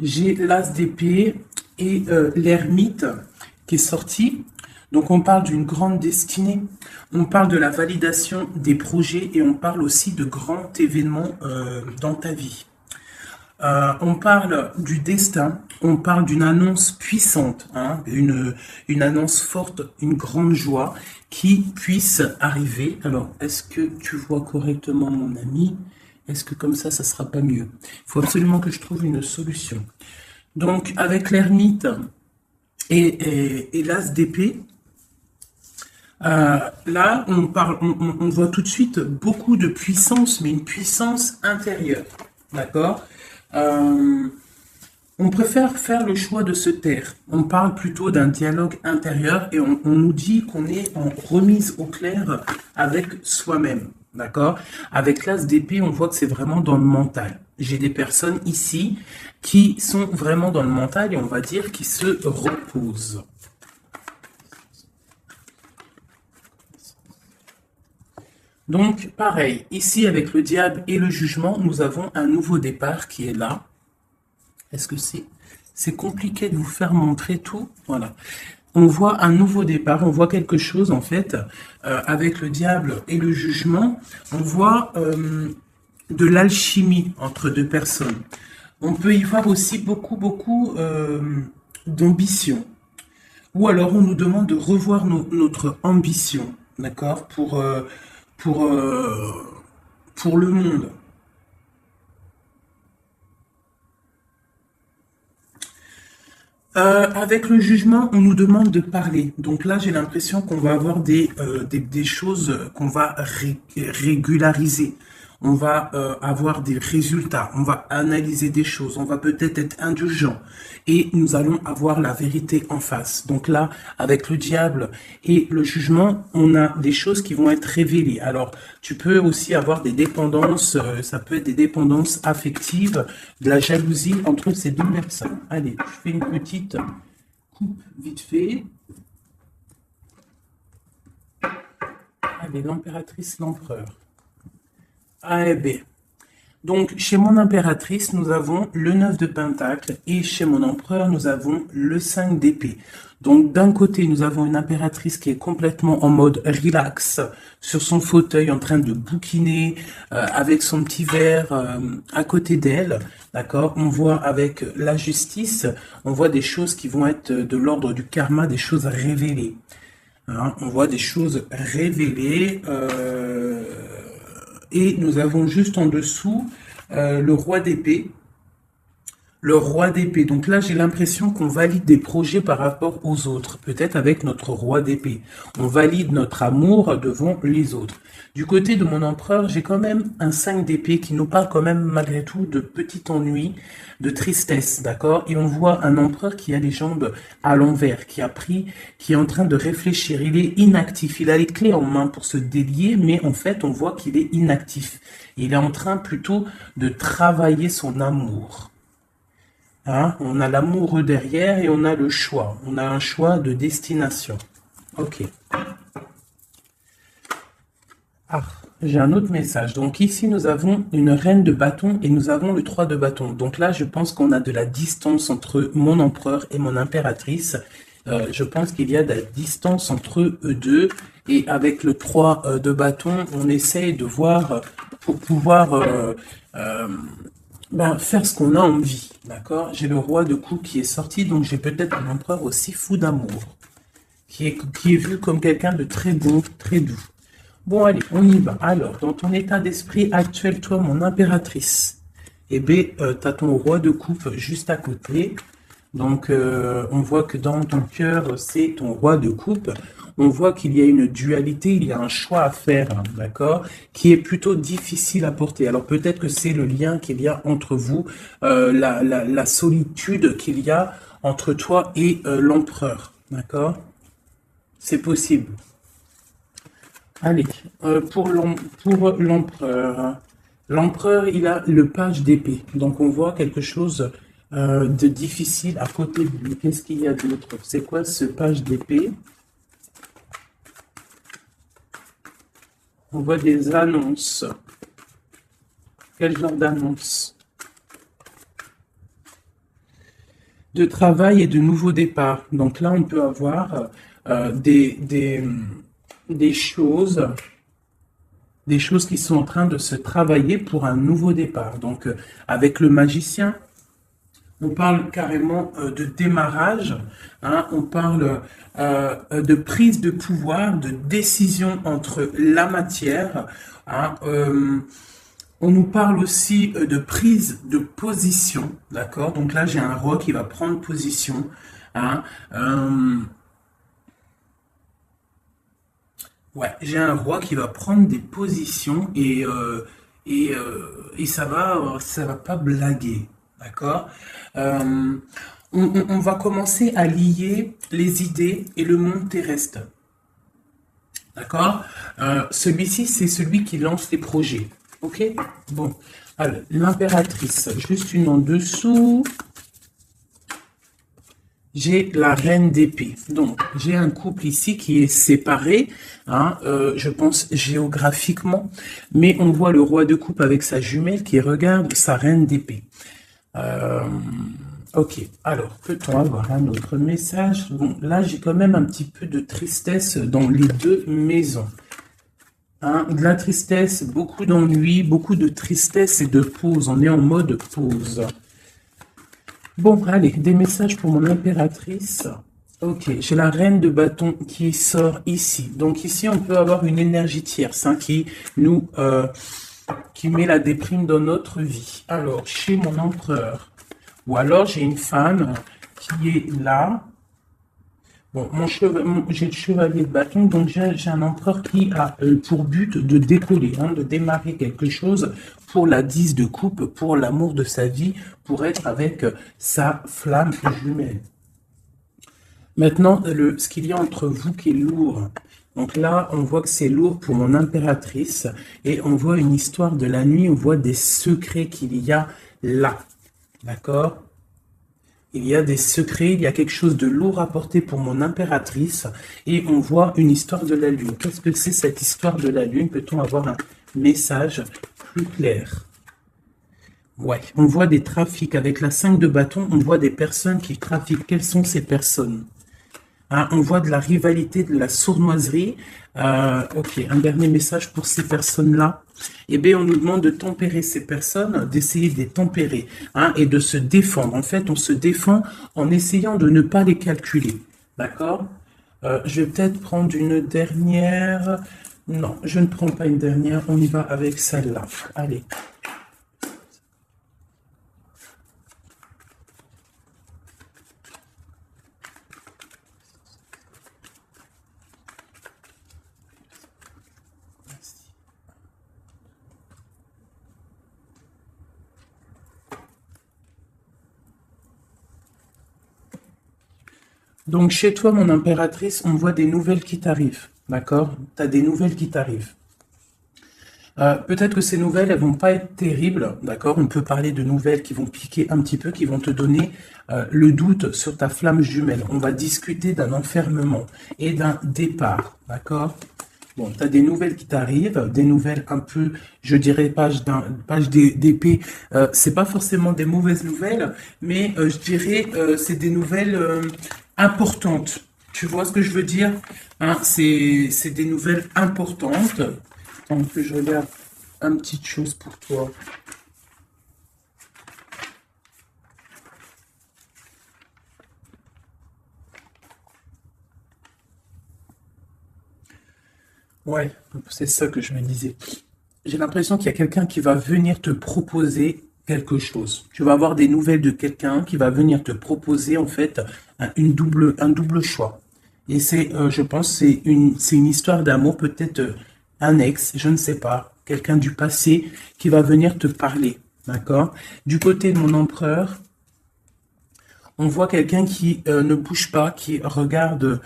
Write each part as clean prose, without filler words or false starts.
j'ai l'As d'épée et l'ermite qui est sorti. Donc on parle d'une grande destinée, on parle de la validation des projets et on parle aussi de grands événements dans ta vie. On parle du destin, on parle d'une annonce puissante, hein, une annonce forte, une grande joie qui puisse arriver. Alors, est-ce que tu vois correctement mon ami? Est-ce que comme ça sera pas mieux? Il faut absolument que je trouve une solution. Donc, avec l'ermite et l'as d'épée, là, on voit tout de suite beaucoup de puissance, mais une puissance intérieure. D'accord? Euh, on préfère faire le choix de se taire. On parle plutôt d'un dialogue intérieur et on nous dit qu'on est en remise au clair avec soi-même. D'accord? Avec l'as d'épée, on voit que c'est vraiment dans le mental. J'ai des personnes ici qui sont vraiment dans le mental et on va dire qui se reposent. Donc, pareil, ici avec le diable et le jugement, nous avons un nouveau départ qui est là. Est-ce que c'est compliqué de vous faire montrer tout? Voilà. On voit un nouveau départ, on voit quelque chose en fait, avec le diable et le jugement, on voit de l'alchimie entre deux personnes. On peut y voir aussi beaucoup d'ambition. Ou alors on nous demande de revoir notre ambition, d'accord, pour, euh, pour le monde. Avec le jugement, on nous demande de parler. Donc là, j'ai l'impression qu'on va avoir des choses qu'on va régulariser. On va avoir des résultats. On va analyser des choses. On va peut-être être indulgent. Et nous allons avoir la vérité en face. Donc là, avec le diable et le jugement, on a des choses qui vont être révélées. Alors, tu peux aussi avoir des dépendances. Ça peut être des dépendances affectives, de la jalousie entre ces deux personnes. Allez, je fais une petite coupe vite fait. Allez, l'impératrice, l'empereur. A et B. Donc, chez mon impératrice, nous avons le 9 de Pentacle et chez mon empereur, nous avons le 5 d'épée. Donc, d'un côté, nous avons une impératrice qui est complètement en mode relax, sur son fauteuil, en train de bouquiner, avec son petit verre à côté d'elle. D'accord? On voit avec la justice, on voit des choses qui vont être de l'ordre du karma, des choses révélées. Hein, on voit des choses révélées. Et nous avons juste en dessous le roi d'épée. Le roi d'épée. Donc là, j'ai l'impression qu'on valide des projets par rapport aux autres. Peut-être avec notre roi d'épée. On valide notre amour devant les autres. Du côté de mon empereur, j'ai quand même un 5 d'épée qui nous parle quand même malgré tout de petit ennui, de tristesse, d'accord? Et on voit un empereur qui a les jambes à l'envers, qui est en train de réfléchir. Il est inactif. Il a les clés en main pour se délier, mais en fait, on voit qu'il est inactif. Il est en train plutôt de travailler son amour. Hein, on a l'amoureux derrière et on a le choix. On a un choix de destination. Ok. Ah, j'ai un autre message. Donc ici, nous avons une reine de bâton et nous avons le 3 de bâton. Donc là, je pense qu'on a de la distance entre mon empereur et mon impératrice. Je pense qu'il y a de la distance entre eux deux. Et avec le 3 de bâton, on essaye de voir pour pouvoir faire ce qu'on a envie, d'accord? J'ai le roi de coups qui est sorti, donc j'ai peut-être un empereur aussi fou d'amour, qui est vu comme quelqu'un de très bon, très doux. Bon, allez, on y va. Alors, dans ton état d'esprit actuel, toi, mon impératrice, eh bien, tu as ton roi de coupe juste à côté. Donc, on voit que dans ton cœur, c'est ton roi de coupe. On voit qu'il y a une dualité, il y a un choix à faire, hein, d'accord, qui est plutôt difficile à porter. Alors, peut-être que c'est le lien qu'il y a entre vous, la solitude qu'il y a entre toi et l'empereur, d'accord? C'est possible. Allez, pour l'empereur, l'empereur, il a le page d'épée. Donc, on voit quelque chose de difficile à côté de lui. Qu'est-ce qu'il y a d'autre? C'est quoi ce page d'épée? On voit des annonces. Quel genre d'annonce? de travail et de nouveaux départs. Donc là, on peut avoir des choses qui sont en train de se travailler pour un nouveau départ. Donc, avec le magicien, on parle carrément de démarrage, hein, on parle de prise de pouvoir, de décision entre la matière, hein, on nous parle aussi de prise de position, d'accord? Donc là, j'ai un roi qui va prendre position, hein, ouais, j'ai un roi qui va prendre des positions et ça va pas blaguer, d'accord? Euh, on va commencer à lier les idées et le monde terrestre, d'accord? Celui-ci, c'est celui qui lance les projets, ok? Bon, alors, l'impératrice, juste une en dessous. J'ai la reine d'épée. Donc, j'ai un couple ici qui est séparé, hein, je pense géographiquement, mais on voit le roi de coupe avec sa jumelle qui regarde sa reine d'épée. Ok, alors, peut-on avoir un autre message? Bon, là, j'ai quand même un petit peu de tristesse dans les deux maisons. Hein, de la tristesse, beaucoup d'ennui, beaucoup de tristesse et de pause. On est en mode pause. Bon, allez, des messages pour mon impératrice. Ok, j'ai la reine de bâton qui sort ici. Donc ici, on peut avoir une énergie tierce, hein, qui met la déprime dans notre vie. Alors, chez mon empereur, ou alors j'ai une femme qui est là. Bon, j'ai le chevalier de bâton, donc j'ai un empereur qui a pour but de décoller, hein, de démarrer quelque chose pour la 10 de coupe, pour l'amour de sa vie, pour être avec sa flamme jumelle. Maintenant, ce qu'il y a entre vous qui est lourd. Donc là, on voit que c'est lourd pour mon impératrice et on voit une histoire de la nuit, on voit des secrets qu'il y a là. D'accord ? Il y a des secrets, il y a quelque chose de lourd à porter pour mon impératrice et on voit une histoire de la lune. Qu'est-ce que c'est cette histoire de la lune? Peut-on avoir un message plus clair? Ouais, on voit des trafics. Avec la 5 de bâton, on voit des personnes qui trafiquent. Quelles sont ces personnes? Hein, on voit de la rivalité, de la sournoiserie. Ok, un dernier message pour ces personnes-là. Eh bien, on nous demande de tempérer ces personnes, d'essayer de les tempérer, hein, et de se défendre. En fait, on se défend en essayant de ne pas les calculer. D'accord? Je vais peut-être prendre une dernière. Non, je ne prends pas une dernière. On y va avec celle-là. Allez. Donc, chez toi, mon impératrice, on voit des nouvelles qui t'arrivent. D'accord? Tu as des nouvelles qui t'arrivent. Peut-être que ces nouvelles, elles vont pas être terribles, d'accord? On peut parler de nouvelles qui vont piquer un petit peu, qui vont te donner le doute sur ta flamme jumelle. On va discuter d'un enfermement et d'un départ, d'accord? Bon, tu as des nouvelles qui t'arrivent, des nouvelles un peu, je dirais, page d'épée. C'est pas forcément des mauvaises nouvelles, mais je dirais, c'est des nouvelles importantes. Tu vois ce que je veux dire? Hein, c'est des nouvelles importantes. Attends que je regarde une petite chose pour toi. Ouais, c'est ça que je me disais. J'ai l'impression qu'il y a quelqu'un qui va venir te proposer quelque chose. Tu vas avoir des nouvelles de quelqu'un qui va venir te proposer en fait un double choix. Et je pense, c'est une histoire d'amour, peut-être un ex, je ne sais pas, quelqu'un du passé qui va venir te parler, d'accord? Du côté de mon empereur, on voit quelqu'un qui ne bouge pas, qui regarde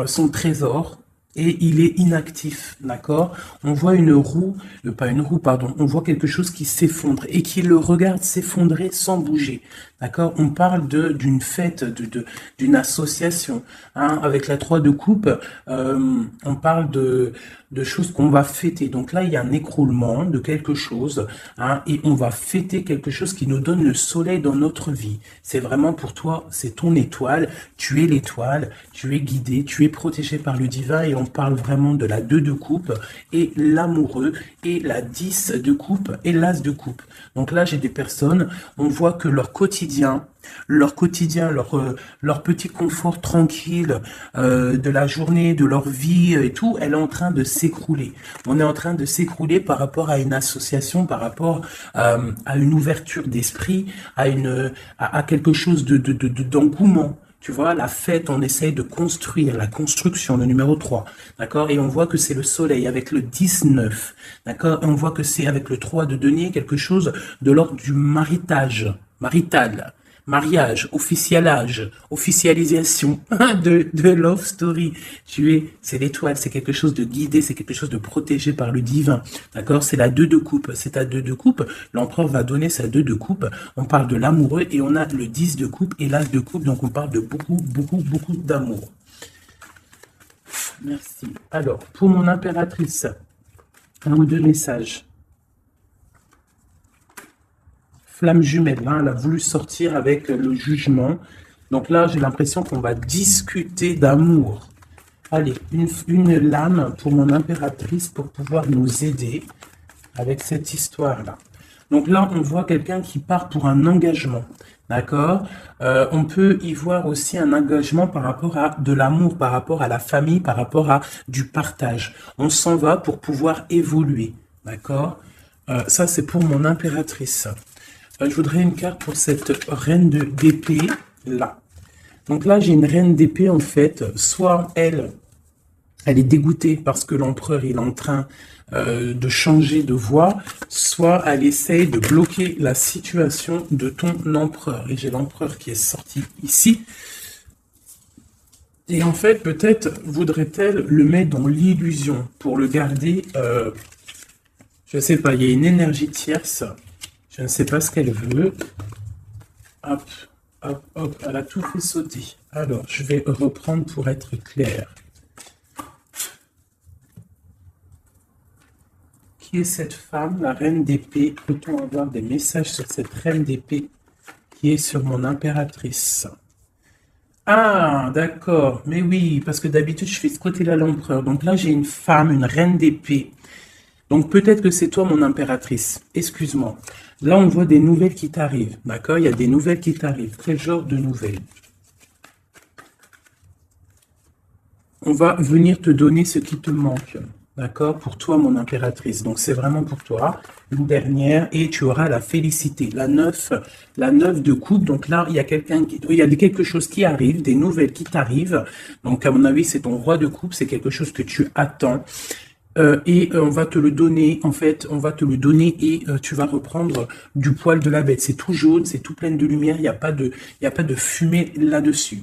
son trésor et il est inactif, d'accord? On voit une roue, pas une roue, pardon, on voit quelque chose qui s'effondre et qui le regarde s'effondrer sans bouger, d'accord? On parle d'une fête, d'une association, hein, avec la 3 de coupe, on parle de choses qu'on va fêter. Donc là, il y a un écroulement de quelque chose, hein, et on va fêter quelque chose qui nous donne le soleil dans notre vie. C'est vraiment pour toi, c'est ton étoile, tu es l'étoile, tu es guidé, tu es protégé par le divin, et on parle vraiment de la 2 de coupe et l'amoureux et la 10 de coupe et l'as de coupe. Donc là, j'ai des personnes, on voit que leur quotidien, leur petit confort tranquille de la journée, de leur vie et tout, elle est en train de s'écrouler. On est en train de s'écrouler par rapport à une association, par rapport à une ouverture d'esprit, à quelque chose d'engouement. Tu vois, la fête, on essaye de construire, la construction, le numéro 3, d'accord? Et on voit que c'est le soleil avec le 19, d'accord? Et on voit que c'est avec le 3 de denier quelque chose de l'ordre du marital, mariage, officialisation de love story. C'est l'étoile, c'est quelque chose de guidé, c'est quelque chose de protégé par le divin. D'accord? C'est la 2 de coupe. C'est ta 2 de coupe. L'empereur va donner sa 2 de coupe. On parle de l'amoureux et on a le 10 de coupe et l'as de coupe. Donc on parle de beaucoup d'amour. Merci. Alors, pour mon impératrice, un ou deux messages. Flamme jumelle, hein, elle a voulu sortir avec le jugement. Donc là, j'ai l'impression qu'on va discuter d'amour. Allez, une lame pour mon impératrice pour pouvoir nous aider avec cette histoire-là. Donc là, on voit quelqu'un qui part pour un engagement. D'accord? On peut y voir aussi un engagement par rapport à de l'amour, par rapport à la famille, par rapport à du partage. On s'en va pour pouvoir évoluer. D'accord? Ça, c'est pour mon impératrice. Je voudrais une carte pour cette reine d'épée là. Donc là, j'ai une reine d'épée en fait. Soit elle est dégoûtée parce que l'empereur est en train de changer de voie, soit elle essaye de bloquer la situation de ton empereur. Et j'ai l'empereur qui est sorti ici. Et en fait, peut-être voudrait-elle le mettre dans l'illusion pour le garder. Je ne sais pas, il y a une énergie tierce. Je ne sais pas ce qu'elle veut. Hop, hop, hop, elle a tout fait sauter. Alors, je vais reprendre pour être clair. Qui est cette femme, la reine d'épée? Peut-on avoir des messages sur cette reine d'épée qui est sur mon impératrice? Ah, d'accord. Mais oui, parce que d'habitude, je fais ce côté-là l'empereur. Donc là, j'ai une femme, une reine d'épée. Donc peut-être que c'est toi mon impératrice, excuse-moi. Là on voit des nouvelles qui t'arrivent, d'accord? Il y a des nouvelles qui t'arrivent. Quel genre de nouvelles? On va venir te donner ce qui te manque, d'accord? Pour toi mon impératrice. Donc c'est vraiment pour toi. Une dernière et tu auras la félicité. La 9 de coupe. Donc là il y a quelque chose qui arrive, des nouvelles qui t'arrivent. Donc à mon avis c'est ton roi de coupe, c'est quelque chose que tu attends. On va te le donner, en fait, on va te le donner et tu vas reprendre du poil de la bête. C'est tout jaune, c'est tout plein de lumière, il n'y a pas de fumée là-dessus.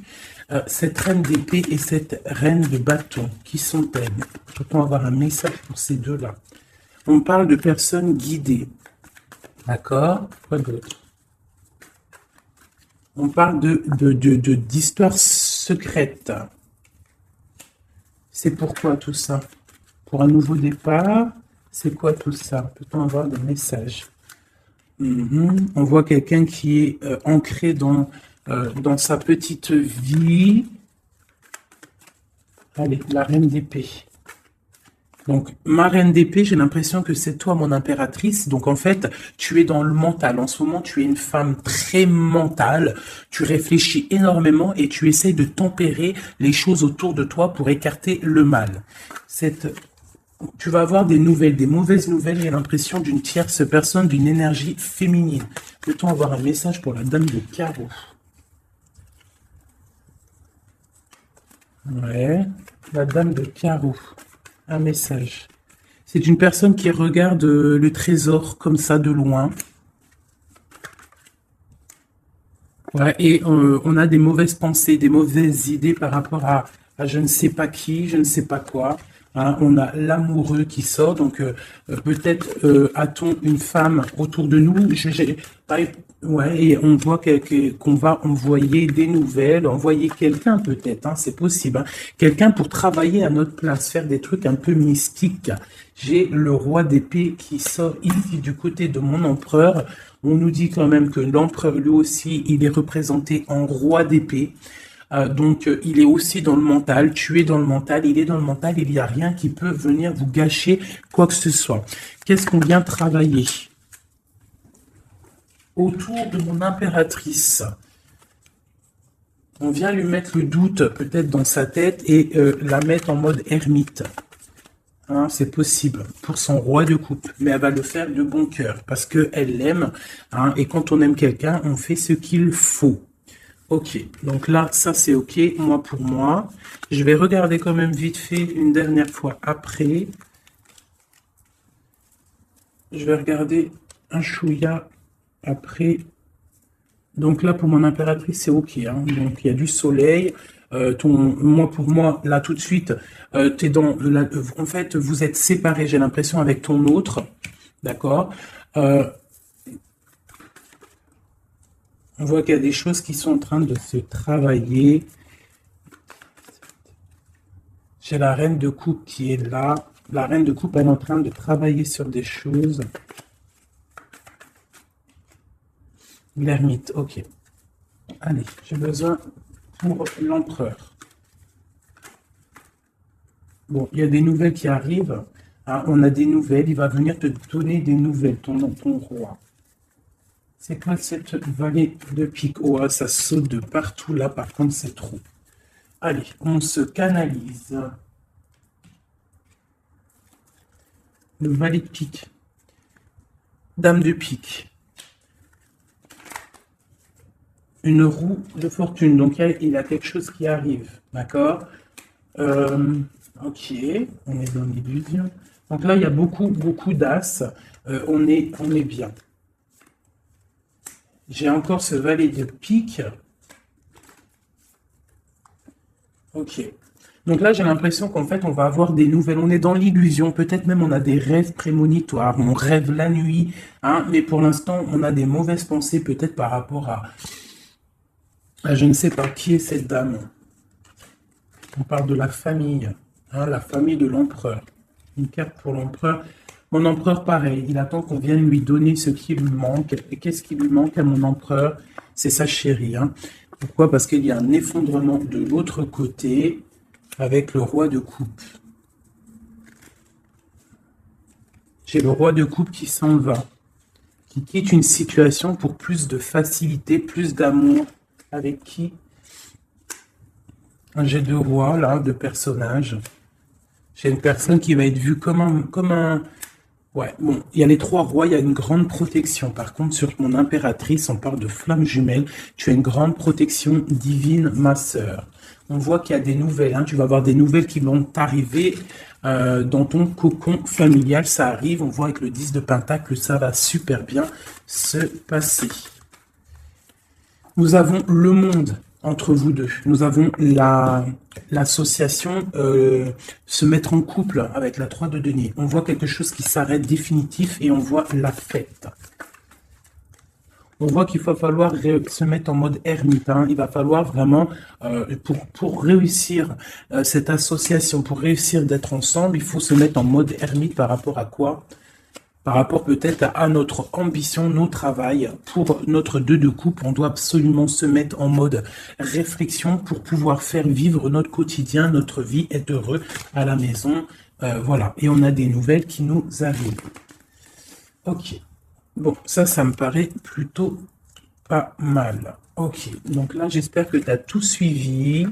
Cette reine d'épée et cette reine de bâton, qui sont-elles? Peut-on avoir un message pour ces deux-là? On parle de personnes guidées. D'accord? Quoi d'autre? On parle d'histoires secrètes. C'est pourquoi tout ça? Pour un nouveau départ, c'est quoi tout ça? Peut-on avoir des messages? On voit quelqu'un qui est ancré dans sa petite vie. Allez, la reine d'épée. Donc, ma reine d'épée, j'ai l'impression que c'est toi, mon impératrice. Donc, en fait, tu es dans le mental. En ce moment, tu es une femme très mentale. Tu réfléchis énormément et tu essayes de tempérer les choses autour de toi pour écarter le mal. Tu vas avoir des nouvelles, des mauvaises nouvelles. J'ai l'impression d'une tierce personne, d'une énergie féminine. Peut-on avoir un message pour la dame de carreau? Ouais, la dame de carreau. Un message. C'est une personne qui regarde le trésor comme ça de loin. Ouais, et on a des mauvaises pensées, des mauvaises idées par rapport à je ne sais pas qui, je ne sais pas quoi. Hein. On a l'amoureux qui sort, donc peut-être a-t-on une femme autour de nous. Ouais, et on voit qu'on va envoyer des nouvelles, envoyer quelqu'un peut-être, hein, c'est possible. Hein. Quelqu'un pour travailler à notre place, faire des trucs un peu mystiques. J'ai le roi d'épée qui sort ici du côté de mon empereur. On nous dit quand même que l'empereur, lui aussi, il est représenté en roi d'épée. Donc, il est aussi dans le mental, tu es dans le mental, il est dans le mental, il n'y a rien qui peut venir vous gâcher quoi que ce soit. Qu'est-ce qu'on vient travailler? Autour de mon impératrice. On vient lui mettre le doute peut-être dans sa tête et la mettre en mode ermite. Hein, c'est possible pour son roi de coupe, mais elle va le faire de bon cœur parce qu'elle l'aime. Hein, et quand on aime quelqu'un, on fait ce qu'il faut. Ok, donc là, ça c'est ok, moi pour moi. Je vais regarder quand même vite fait une dernière fois après. Je vais regarder un chouïa après. Donc là, pour mon impératrice, c'est ok. Hein. Donc il y a du soleil. Moi pour moi, là tout de suite, t'es dans en fait, vous êtes séparés, j'ai l'impression, avec ton autre. D'accord. On voit qu'il y a des choses qui sont en train de se travailler. J'ai la reine de coupe qui est là. La reine de coupe, elle est en train de travailler sur des choses. L'ermite, ok. Allez, j'ai besoin pour l'empereur. Bon, il y a des nouvelles qui arrivent. Ah, on a des nouvelles. Il va venir te donner des nouvelles, ton roi. C'est quoi cette vallée de pique? Oh, ça saute de partout là. Par contre, c'est trop. Allez, on se canalise. Le valet de pique. Dame de pique. Une roue de fortune. Donc, il y a quelque chose qui arrive. D'accord. Ok, on est dans l'illusion. Donc là, il y a beaucoup d'as. On est bien. J'ai encore ce valet de pique. Ok. Donc là, j'ai l'impression qu'en fait, on va avoir des nouvelles. On est dans l'illusion. Peut-être même on a des rêves prémonitoires. On rêve la nuit. Hein, mais pour l'instant, on a des mauvaises pensées peut-être par rapport à je ne sais pas qui est cette dame. On parle de la famille. Hein, la famille de l'empereur. Une carte pour l'empereur. Mon empereur, pareil. Il attend qu'on vienne lui donner ce qui lui manque. Et qu'est-ce qui lui manque à mon empereur? C'est sa chérie. Hein. Pourquoi? Parce qu'il y a un effondrement de l'autre côté. Avec le roi de coupe. J'ai le roi de coupe qui s'en va, qui quitte une situation pour plus de facilité, plus d'amour. Avec qui? J'ai deux rois, là, deux personnages. J'ai une personne qui va être vue comme un... Ouais, bon, il y a les trois rois, il y a une grande protection. Par contre, sur mon impératrice, on parle de flamme jumelle. Tu as une grande protection divine, ma sœur. On voit qu'il y a des nouvelles. Hein. Tu vas avoir des nouvelles qui vont t'arriver dans ton cocon familial. Ça arrive. On voit avec le 10 de Pentacle, ça va super bien se passer. Nous avons le monde entre vous deux. Nous avons l'association se mettre en couple avec la 3 de denier. On voit quelque chose qui s'arrête définitif et on voit la fête. On voit qu'il va falloir se mettre en mode ermite. Hein. Il va falloir vraiment, pour réussir cette association, pour réussir d'être ensemble, il faut se mettre en mode ermite par rapport à quoi? Par rapport peut-être à notre ambition, nos travail. Pour notre 2 de coupe, on doit absolument se mettre en mode réflexion pour pouvoir faire vivre notre quotidien, notre vie, être heureux à la maison. Voilà, et on a des nouvelles qui nous arrivent. Ok. Bon, ça me paraît plutôt pas mal. Ok, donc là, j'espère que tu as tout suivi.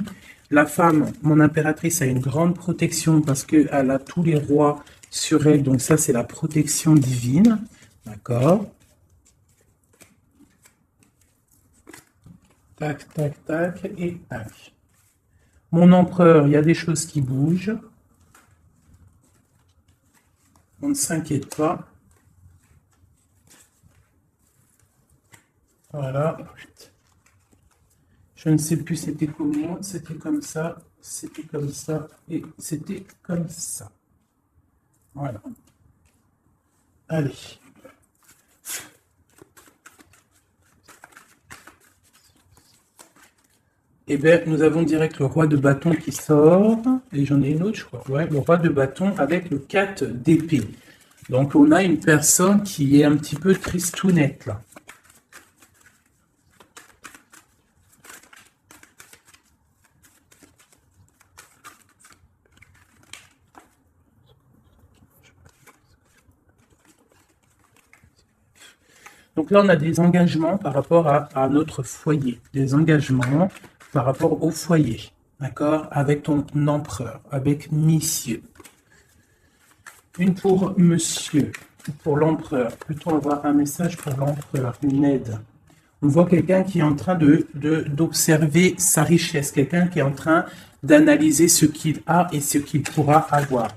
La femme, mon impératrice, a une grande protection parce qu'elle a tous les rois sur elle. Donc ça, c'est la protection divine. D'accord. Tac, tac, tac, et tac. Mon empereur, il y a des choses qui bougent. On ne s'inquiète pas. Voilà. Je ne sais plus c'était comment, c'était comme ça et c'était comme ça. Voilà. Allez. Eh bien, nous avons direct le roi de bâton qui sort. Et j'en ai une autre, je crois. Ouais, le roi de bâton avec le 4 d'épée. Donc, on a une personne qui est un petit peu tristounette, là. Donc là, on a des engagements par rapport à notre foyer. Des engagements par rapport au foyer. D'accord? Avec ton empereur, avec monsieur. Une pour monsieur, pour l'empereur. Peut-on avoir un message pour l'empereur, une aide? On voit quelqu'un qui est en train d'observer sa richesse, quelqu'un qui est en train d'analyser ce qu'il a et ce qu'il pourra avoir.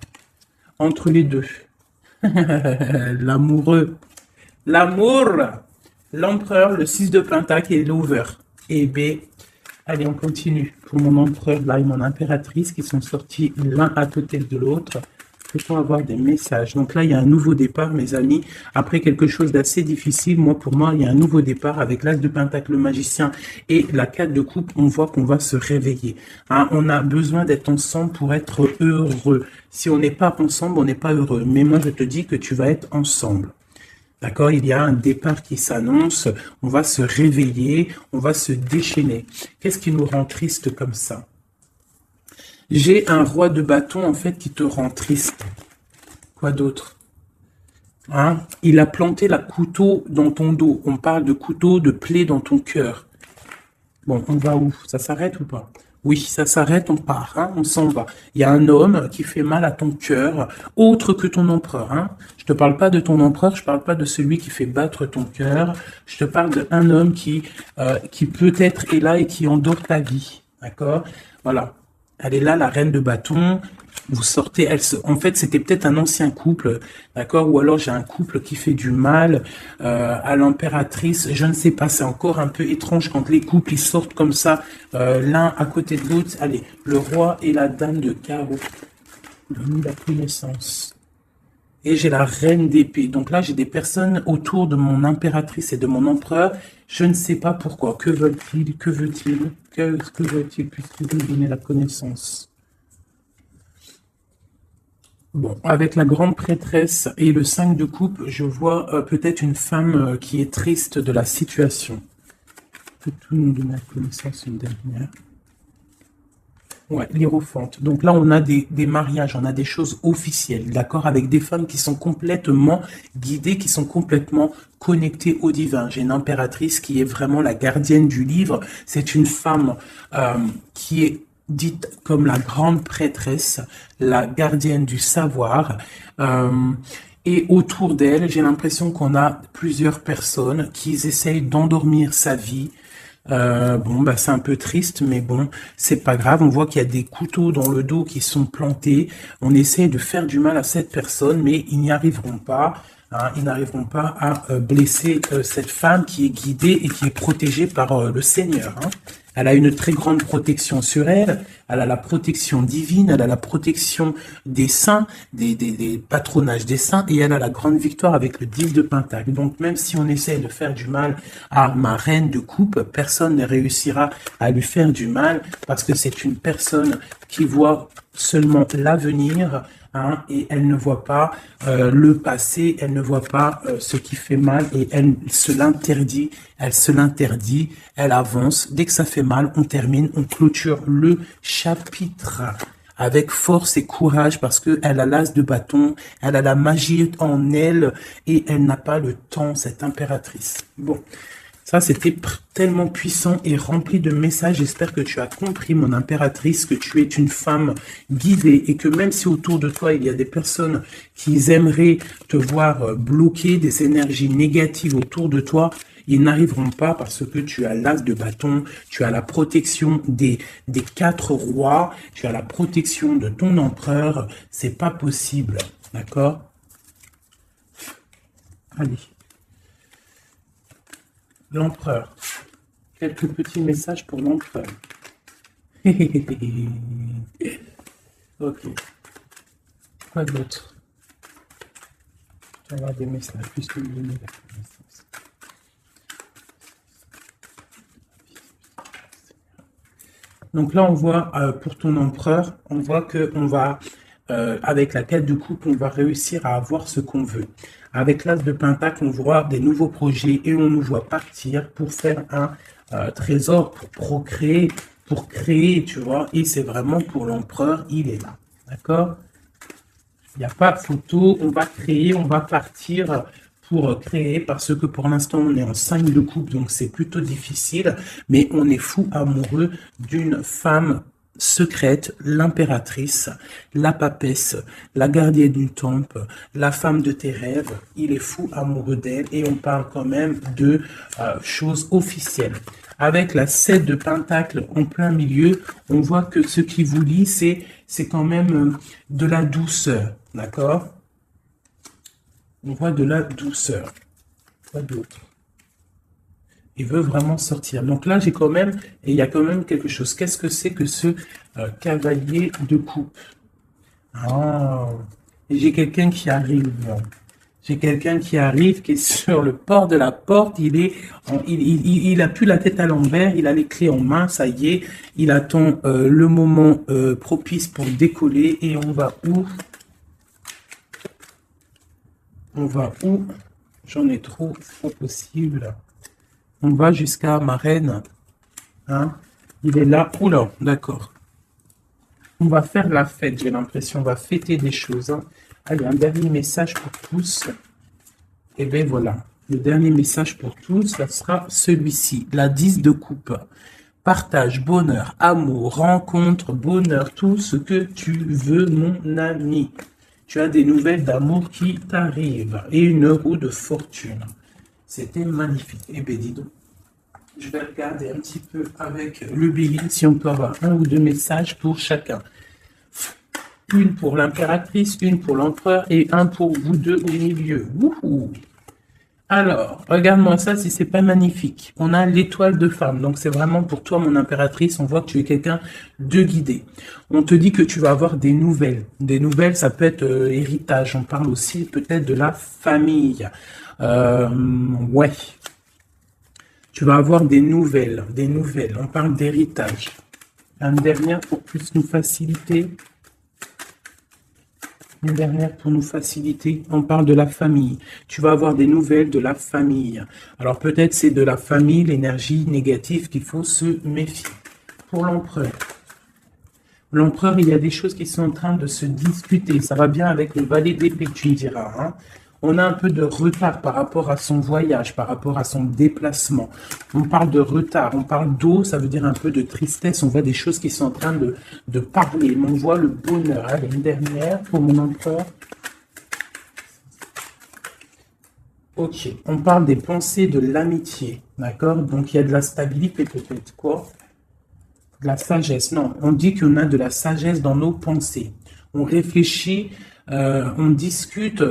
Entre les deux. L'amoureux. L'amour. L'empereur, le 6 de pentacle et l'over. Et B. Allez, on continue. Pour mon empereur, là, et mon impératrice qui sont sortis l'un à côté de l'autre. Peut-on avoir des messages? Donc là, il y a un nouveau départ, mes amis. Après quelque chose d'assez difficile, pour moi, il y a un nouveau départ avec l'as de pentacle, le magicien et la 4 de coupe. On voit qu'on va se réveiller. Hein, on a besoin d'être ensemble pour être heureux. Si on n'est pas ensemble, on n'est pas heureux. Mais moi, je te dis que tu vas être ensemble. D'accord? Il y a un départ qui s'annonce. On va se réveiller. On va se déchaîner. Qu'est-ce qui nous rend triste comme ça? J'ai un roi de bâton, en fait, qui te rend triste. Quoi d'autre? Hein? Il a planté la couteau dans ton dos. On parle de couteau, de plaie dans ton cœur. Bon, on va où? Ça s'arrête ou pas? Oui, ça s'arrête, on part, hein, on s'en va. Il y a un homme qui fait mal à ton cœur, autre que ton empereur. Hein. Je te parle pas de ton empereur, je parle pas de celui qui fait battre ton cœur. Je te parle d'un homme qui peut-être est là et qui endort ta vie. D'accord? Voilà. Elle est là, la reine de bâton. Vous sortez, en fait, c'était peut-être un ancien couple, d'accord? Ou alors j'ai un couple qui fait du mal à l'impératrice. Je ne sais pas, c'est encore un peu étrange quand les couples ils sortent comme ça, l'un à côté de l'autre. Allez, le roi et la dame de carreau. La connaissance. Et j'ai la reine d'épée. Donc là, j'ai des personnes autour de mon impératrice et de mon empereur. Je ne sais pas pourquoi. Que veulent-ils? Que veut-il? Que veulent-ils puisqu'ils veulent donner la connaissance? Bon, avec la grande prêtresse et le 5 de coupe, je vois peut-être une femme qui est triste de la situation. Peut-on nous donner la connaissance une dernière? Ouais, l'hiérophante. Donc là, on a des mariages, on a des choses officielles, d'accord, avec des femmes qui sont complètement guidées, qui sont complètement connectées au divin. J'ai une impératrice qui est vraiment la gardienne du livre. C'est une femme qui est dite comme la grande prêtresse, la gardienne du savoir. Et autour d'elle, j'ai l'impression qu'on a plusieurs personnes qui essayent d'endormir sa vie. C'est un peu triste, mais bon, c'est pas grave. On voit qu'il y a des couteaux dans le dos qui sont plantés. On essaie de faire du mal à cette personne, mais ils n'y arriveront pas. Hein, ils n'arriveront pas à blesser cette femme qui est guidée et qui est protégée par le Seigneur. Hein. Elle a une très grande protection sur elle. Elle a la protection divine, elle a la protection des saints, des patronages des saints, et elle a la grande victoire avec le 10 de pentacle. Donc même si on essaie de faire du mal à ma reine de coupe, personne ne réussira à lui faire du mal, parce que c'est une personne qui voit seulement l'avenir, hein, et elle ne voit pas le passé, elle ne voit pas ce qui fait mal, et elle se l'interdit, elle avance. Dès que ça fait mal, on termine, on clôture le chapitre avec force et courage, parce que elle a l'as de bâton, elle a la magie en elle, et elle n'a pas le temps, cette impératrice. Bon. Ça, c'était tellement puissant et rempli de messages. J'espère que tu as compris, mon impératrice, que tu es une femme guidée et que même si autour de toi, il y a des personnes qui aimeraient te voir bloquer, des énergies négatives autour de toi, ils n'arriveront pas parce que tu as l'as de bâton, tu as la protection des 4 rois, tu as la protection de ton empereur. C'est pas possible, d'accord? Allez. L'empereur. quelques petits messages pour l'empereur. Ok. Quoi d'autre? Je vais avoir des messages puisque vous donnez la connaissance. Donc là, on voit pour ton empereur, on voit que on va, avec la quête de coupe, on va réussir à avoir ce qu'on veut. Avec l'as de pentacle, on voit des nouveaux projets et on nous voit partir pour faire un trésor, pour procréer, pour créer, tu vois. Et c'est vraiment pour l'empereur, il est là. D'accord? Il n'y a pas photo, on va créer, on va partir pour créer parce que pour l'instant on est en 5 de coupe, donc c'est plutôt difficile, mais on est fou amoureux d'une femme secrète, l'impératrice, la papesse, la gardienne du temple, la femme de tes rêves. Il est fou amoureux d'elle et on parle quand même de choses officielles. Avec la 7 de pentacle en plein milieu, on voit que ce qui vous lie, c'est quand même de la douceur, d'accord? On voit de la douceur. Quoi d'autre? Il veut vraiment sortir. Donc là, j'ai quand même, et il y a quand même quelque chose. Qu'est-ce que c'est que ce cavalier de coupe? Ah, et j'ai quelqu'un qui arrive. J'ai quelqu'un qui arrive, qui est sur le port de la porte. Il a plus la tête à l'envers. Il a les clés en main. Ça y est. Il attend le moment propice pour décoller. Et on va où? On va où? J'en ai trop, c'est pas possible. On va jusqu'à ma reine. Hein? Il est là. Oula, d'accord. On va faire la fête, j'ai l'impression. On va fêter des choses. Hein. Allez, un dernier message pour tous. Et bien voilà. Le dernier message pour tous, ça sera celui-ci. La 10 de coupe. Partage, bonheur, amour, rencontre, bonheur, tout ce que tu veux, mon ami. Tu as des nouvelles d'amour qui t'arrivent et une roue de fortune. C'était magnifique. Eh bien, dis donc. Je vais regarder un petit peu avec le Billy si on peut avoir un ou deux messages pour chacun. Une pour l'impératrice, une pour l'empereur et un pour vous deux au milieu. Wouhou! Alors, regarde-moi ça si c'est pas magnifique. On a l'étoile de femme, donc c'est vraiment pour toi mon impératrice. On voit que tu es quelqu'un de guidé. On te dit que tu vas avoir des nouvelles. Des nouvelles, ça peut être héritage. On parle aussi peut-être de la famille. Ouais. Tu vas avoir des nouvelles, des nouvelles. On parle d'héritage. Une dernière pour plus nous faciliter. Une dernière pour nous faciliter. On parle de la famille. Tu vas avoir des nouvelles de la famille. Alors peut-être c'est de la famille, l'énergie négative qu'il faut se méfier. Pour l'empereur. L'empereur, il y a des choses qui sont en train de se discuter. Ça va bien avec le valet d'épée, tu me diras. Hein. On a un peu de retard par rapport à son voyage, par rapport à son déplacement. On parle de retard, on parle d'eau, ça veut dire un peu de tristesse. On voit des choses qui sont en train de parler. Mais on voit le bonheur. Allez, une dernière pour mon empereur. Ok, on parle des pensées de l'amitié. D'accord? Donc il y a de la stabilité peut-être. Quoi? De la sagesse. Non, on dit qu'on a de la sagesse dans nos pensées. On réfléchit, on discute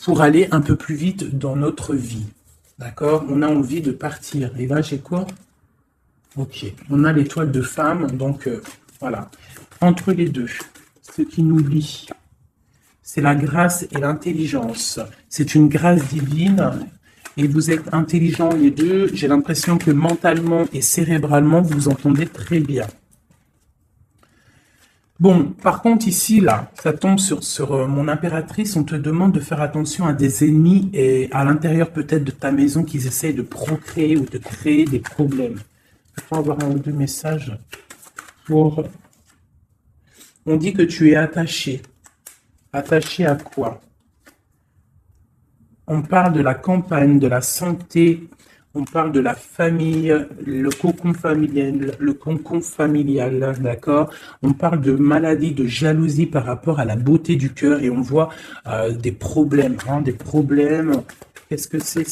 pour aller un peu plus vite dans notre vie. D'accord? On a envie de partir. Et là, j'ai quoi? Ok. On a l'étoile de femme. Donc, voilà. Entre les deux, ce qui nous lie, c'est la grâce et l'intelligence. C'est une grâce divine. Et vous êtes intelligents les deux. J'ai l'impression que mentalement et cérébralement, vous vous entendez très bien. Bon, par contre, ici, là, ça tombe sur mon impératrice. On te demande de faire attention à des ennemis et à l'intérieur peut-être de ta maison qu'ils essayent de procréer ou de créer des problèmes. Il faut avoir un ou deux messages pour... On dit que tu es attaché. Attaché à quoi? On parle de la campagne, de la santé, on parle de la famille, le cocon familial, d'accord? On parle de maladie, de jalousie par rapport à la beauté du cœur et on voit des problèmes, hein, des problèmes. Qu'est-ce que c'est?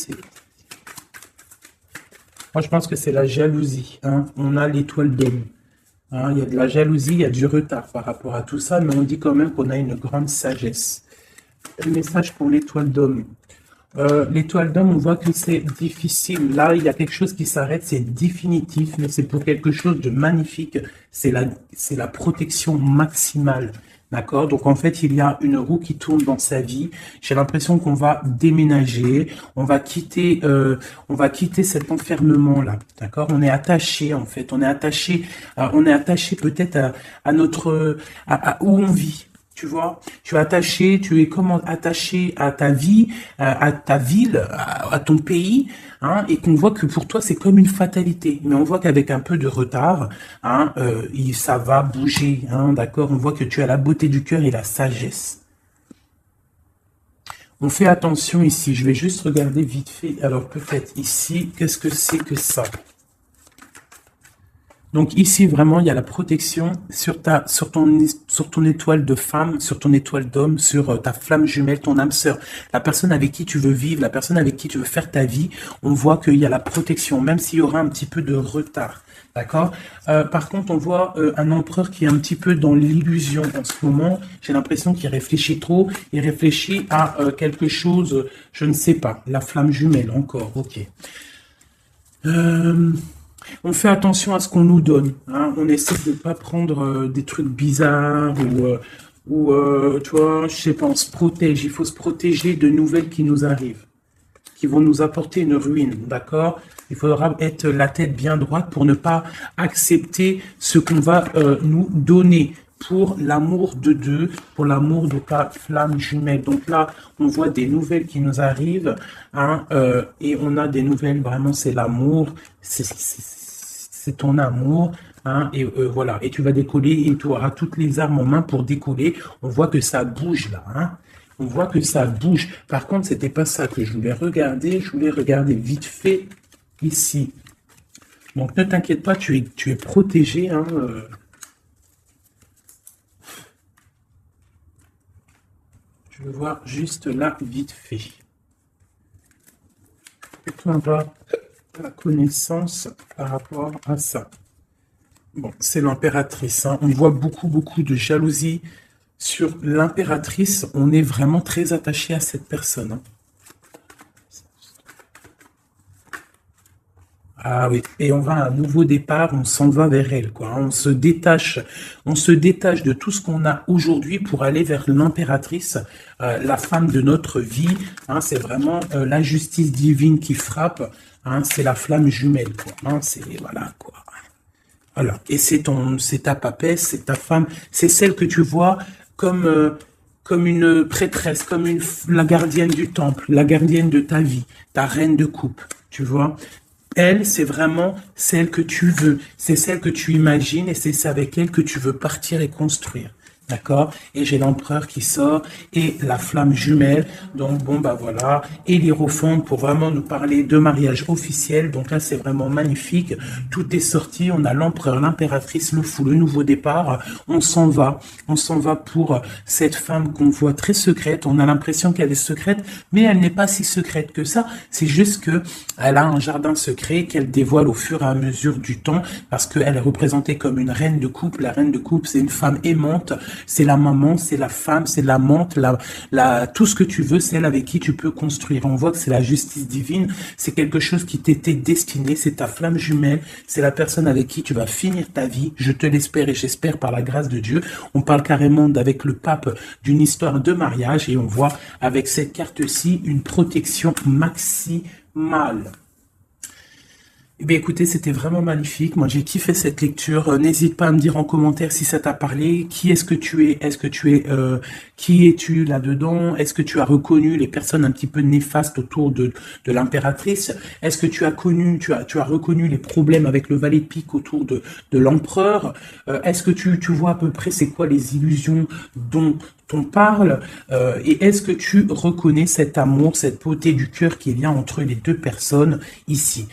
Moi, je pense que c'est la jalousie. Hein. On a l'étoile d'homme. Hein, il y a de la jalousie, il y a du retard par rapport à tout ça, mais on dit quand même qu'on a une grande sagesse. Un message pour l'étoile d'homme. L'étoile d'homme, on voit que c'est difficile. Là, il y a quelque chose qui s'arrête, c'est définitif, mais c'est pour quelque chose de magnifique. C'est la protection maximale. D'accord? Donc, en fait, il y a une roue qui tourne dans sa vie. J'ai l'impression qu'on va déménager. On va quitter cet enfermement-là. D'accord? On est attaché, en fait. On est attaché peut-être à notre, où on vit. Tu vois, tu es attaché, tu es comment attaché à ta vie, à ta ville, à ton pays, hein, et qu'on voit que pour toi c'est comme une fatalité. Mais on voit qu'avec un peu de retard, hein, ça va bouger, hein, d'accord. On voit que tu as la beauté du cœur et la sagesse. On fait attention ici. Je vais juste regarder vite fait. Alors peut-être ici, qu'est-ce que c'est que ça? Donc ici, vraiment, il y a la protection sur ton étoile de femme, sur ton étoile d'homme, sur ta flamme jumelle, ton âme sœur, la personne avec qui tu veux vivre, la personne avec qui tu veux faire ta vie. On voit qu'il y a la protection, même s'il y aura un petit peu de retard. D'accord. Par contre, on voit un empereur qui est un petit peu dans l'illusion en ce moment. J'ai l'impression qu'il réfléchit trop. Il réfléchit à quelque chose, je ne sais pas. La flamme jumelle, encore, ok. On fait attention à ce qu'on nous donne. Hein. On essaie de ne pas prendre des trucs bizarres ou tu vois, je sais pas, on se protège. Il faut se protéger de nouvelles qui nous arrivent, qui vont nous apporter une ruine, d'accord? Il faudra être la tête bien droite pour ne pas accepter ce qu'on va nous donner pour l'amour de Dieu, pour l'amour de ta flamme jumelle. Donc là, on voit des nouvelles qui nous arrivent, hein, et on a des nouvelles, vraiment, c'est l'amour, c'est ton amour, hein, et voilà. Et tu vas décoller, et tu auras toutes les armes en main pour décoller. On voit que ça bouge là, hein. On voit que ça bouge. Par contre, c'était pas ça que je voulais regarder. Je voulais regarder vite fait ici. Donc, ne t'inquiète pas, tu es protégé, hein, Je vais voir juste là, vite fait. Et toi, on va la connaissance par rapport à ça. Bon, c'est l'impératrice. Hein. On voit beaucoup de jalousie sur l'impératrice. On est vraiment très attaché à cette personne. Hein. Ah oui, et on va à un nouveau départ, on s'en va vers elle, quoi. On se détache de tout ce qu'on a aujourd'hui pour aller vers l'impératrice, la femme de notre vie. Hein, c'est vraiment la justice divine qui frappe. Hein, c'est la flamme jumelle, quoi. Hein, c'est voilà, quoi. Voilà. Et c'est ta papesse, c'est ta femme, c'est celle que tu vois comme une prêtresse, comme la gardienne du temple, la gardienne de ta vie, ta reine de coupe, tu vois. Elle, c'est vraiment celle que tu veux, c'est celle que tu imagines et c'est avec elle que tu veux partir et construire. D'accord? Et j'ai l'empereur qui sort et la flamme jumelle. Donc, bon, bah voilà. Et l'hiérophante pour vraiment nous parler de mariage officiel. Donc là, c'est vraiment magnifique. Tout est sorti. On a l'empereur, l'impératrice, le fou, le nouveau départ. On s'en va. On s'en va pour cette femme qu'on voit très secrète. On a l'impression qu'elle est secrète, mais elle n'est pas si secrète que ça. C'est juste que elle a un jardin secret qu'elle dévoile au fur et à mesure du temps parce qu'elle est représentée comme une reine de coupe. La reine de coupe, c'est une femme aimante. C'est la maman, c'est la femme, c'est l'amante, tout ce que tu veux, celle avec qui tu peux construire. On voit que c'est la justice divine, c'est quelque chose qui t'était destiné, c'est ta flamme jumelle, c'est la personne avec qui tu vas finir ta vie. Je te l'espère et j'espère par la grâce de Dieu. On parle carrément avec le pape d'une histoire de mariage et on voit avec cette carte-ci une protection maximale. Eh bien, écoutez, c'était vraiment magnifique. Moi, j'ai kiffé cette lecture. N'hésite pas à me dire en commentaire si ça t'a parlé. Qui est-ce que tu es? Qui es-tu là-dedans? Est-ce que tu as reconnu les personnes un petit peu néfastes autour de l'impératrice? Est-ce que tu as reconnu les problèmes avec le valet de pique autour de l'empereur? Est-ce que tu vois à peu près c'est quoi les illusions dont on parle? Et est-ce que tu reconnais cet amour, cette beauté du cœur qu'il y a entre les deux personnes ici?